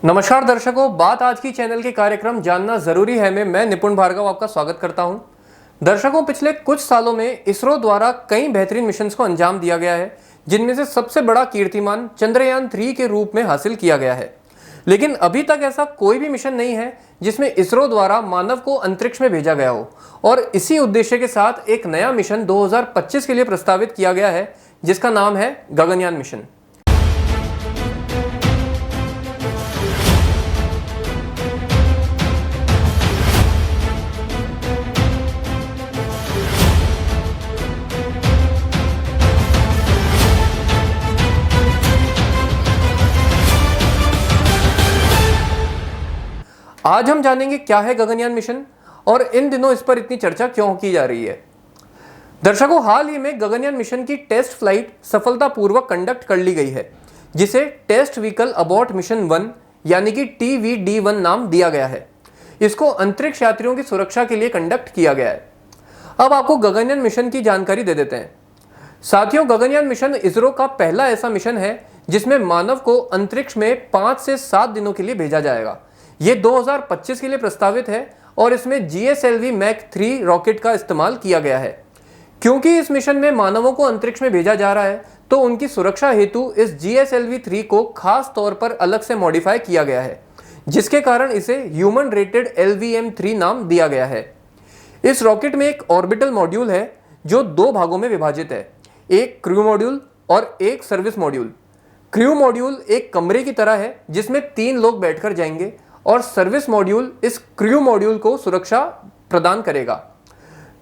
नमस्कार दर्शकों, बात आज की चैनल के कार्यक्रम जानना जरूरी है में मैं निपुण भार्गव आपका स्वागत करता हूं। दर्शकों, पिछले कुछ सालों में इसरो द्वारा कई बेहतरीन मिशंस को अंजाम दिया गया है, जिनमें से सबसे बड़ा कीर्तिमान चंद्रयान 3 के रूप में हासिल किया गया है। लेकिन अभी तक ऐसा कोई भी मिशन नहीं है जिसमें इसरो द्वारा मानव को अंतरिक्ष में भेजा गया हो, और इसी उद्देश्य के साथ एक नया मिशन 2025 के लिए प्रस्तावित किया गया है, जिसका नाम है गगनयान मिशन। आज हम जानेंगे क्या है गगनयान मिशन और इन दिनों इस पर इतनी चर्चा क्यों की जा रही है। दर्शकों, हाल ही में गगनयान मिशन की टेस्ट फ्लाइट सफलतापूर्वक कंडक्ट कर ली गई है, जिसे टेस्ट व्हीकल अबॉर्ट मिशन 1 यानी कि TVD-1 नाम दिया गया है। इसको अंतरिक्ष यात्रियों की सुरक्षा के लिए कंडक्ट किया गया है। अब आपको गगनयान मिशन की जानकारी दे देते हैं। साथियों, गगनयान मिशन इसरो का पहला ऐसा मिशन है जिसमें मानव को अंतरिक्ष में 5 से 7 दिनों के लिए भेजा जाएगा। ये 2025 के लिए प्रस्तावित है और इसमें GSLV Mach 3 रॉकेट का इस्तेमाल किया गया है। क्योंकि इस मिशन में मानवों को अंतरिक्ष में भेजा जा रहा है, तो उनकी सुरक्षा हेतु इस GSLV 3 को खास तौर पर अलग से मॉडिफाई किया गया है, जिसके कारण इसे ह्यूमन रेटेड LVM-3 नाम दिया गया है। इस रॉकेट में एक ऑर्बिटल मॉड्यूल है जो 2 भागों में विभाजित है, एक क्रू मॉड्यूल और एक सर्विस मॉड्यूल। क्रू मॉड्यूल एक कमरे की तरह है जिसमें 3 लोग बैठकर जाएंगे, और सर्विस मॉड्यूल इस क्रू मॉड्यूल को सुरक्षा प्रदान करेगा।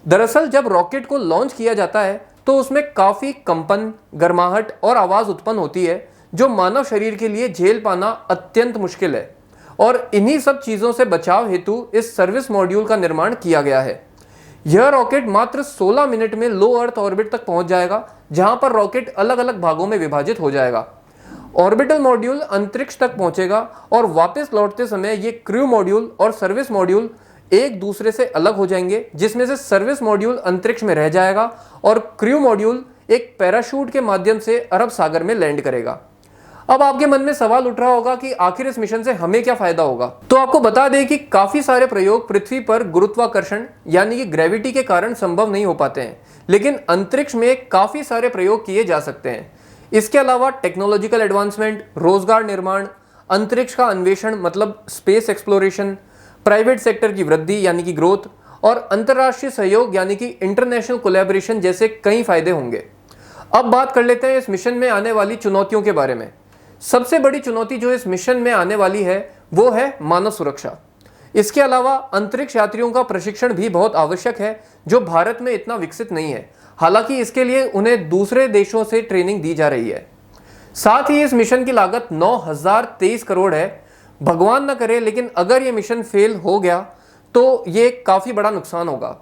दरअसल जब रॉकेट को लॉन्च किया जाता है तो उसमें काफी कंपन, गर्माहट और आवाज उत्पन्न होती है, जो मानव शरीर के लिए झेल पाना अत्यंत मुश्किल है, और इन्हीं सब चीजों से बचाव हेतु इस सर्विस मॉड्यूल का निर्माण किया गया है। यह रॉकेट मात्र 16 मिनट में लो अर्थ ऑर्बिट तक पहुंच जाएगा, जहां पर रॉकेट अलग अलग भागों में विभाजित हो जाएगा। ऑर्बिटल मॉड्यूल अंतरिक्ष तक पहुंचेगा और वापस लौटते समय ये क्रू मॉड्यूल और सर्विस मॉड्यूल एक दूसरे से अलग हो जाएंगे, जिसमें से सर्विस मॉड्यूल अंतरिक्ष में रह जाएगा और क्रू मॉड्यूल एक पैराशूट के माध्यम से अरब सागर में लैंड करेगा। अब आपके मन में सवाल उठ रहा होगा कि आखिर इस मिशन से हमें क्या फायदा होगा। तो आपको बता दें कि काफी सारे प्रयोग पृथ्वी पर गुरुत्वाकर्षण यानी कि ग्रेविटी के कारण संभव नहीं हो पाते हैं, लेकिन अंतरिक्ष में काफी सारे प्रयोग किए जा सकते हैं। इसके अलावा टेक्नोलॉजिकल एडवांसमेंट, रोजगार निर्माण, अंतरिक्ष का अन्वेषण मतलब स्पेस एक्सप्लोरेशन, प्राइवेट सेक्टर की वृद्धि यानी कि ग्रोथ, और अंतर्राष्ट्रीय सहयोग यानी कि इंटरनेशनल कोलैबोरेशन जैसे कई फायदे होंगे। अब बात कर लेते हैं इस मिशन में आने वाली चुनौतियों के बारे में। सबसे बड़ी चुनौती जो इस मिशन में आने वाली है वो है मानव सुरक्षा। इसके अलावा अंतरिक्ष यात्रियों का प्रशिक्षण भी बहुत आवश्यक है, जो भारत में इतना विकसित नहीं है। हालांकि इसके लिए उन्हें दूसरे देशों से ट्रेनिंग दी जा रही है। साथ ही इस मिशन की लागत 9023 करोड़ है। भगवान न करे, लेकिन अगर ये मिशन फेल हो गया तो ये काफी बड़ा नुकसान होगा।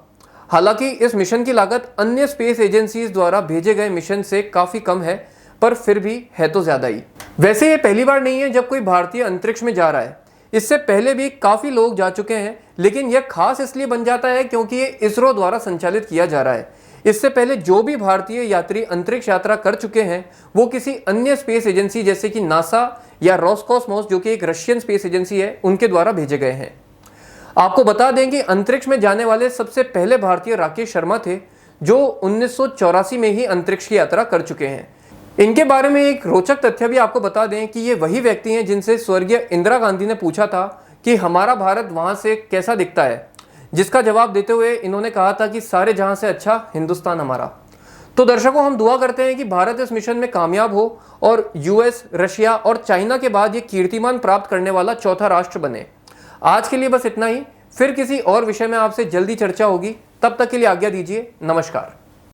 हालांकि इस मिशन की लागत अन्य स्पेस एजेंसीज द्वारा भेजे गए मिशन से काफी कम है, पर फिर भी है तो ज्यादा ही। वैसे ये पहली बार नहीं है जब कोई भारतीय अंतरिक्ष में जा रहा है। इससे पहले भी काफी लोग जा चुके हैं, लेकिन यह खास इसलिए बन जाता है क्योंकि ये इसरो द्वारा संचालित किया जा रहा है। इससे पहले जो भी भारतीय यात्री अंतरिक्ष यात्रा कर चुके हैं वो किसी अन्य स्पेस एजेंसी जैसे कि नासा या रोसकॉस्मोस, जो कि एक रशियन स्पेस एजेंसी है, उनके द्वारा भेजे गए हैं। आपको बता दें कि अंतरिक्ष में जाने वाले सबसे पहले भारतीय राकेश शर्मा थे, जो 1984 में ही अंतरिक्ष की यात्रा कर चुके हैं। इनके बारे में एक रोचक तथ्य भी आपको बता दें कि ये वही व्यक्ति हैं जिनसे स्वर्गीय इंदिरा गांधी ने पूछा था कि हमारा भारत वहां से कैसा दिखता है, जिसका जवाब देते हुए इन्होंने कहा था कि सारे जहां से अच्छा हिंदुस्तान हमारा। तो दर्शकों, हम दुआ करते हैं कि भारत इस मिशन में कामयाब हो और US, रशिया और चाइना के बाद ये कीर्तिमान प्राप्त करने वाला चौथा राष्ट्र बने। आज के लिए बस इतना ही। फिर किसी और विषय में आपसे जल्दी चर्चा होगी। तब तक के लिए आज्ञा दीजिए। नमस्कार।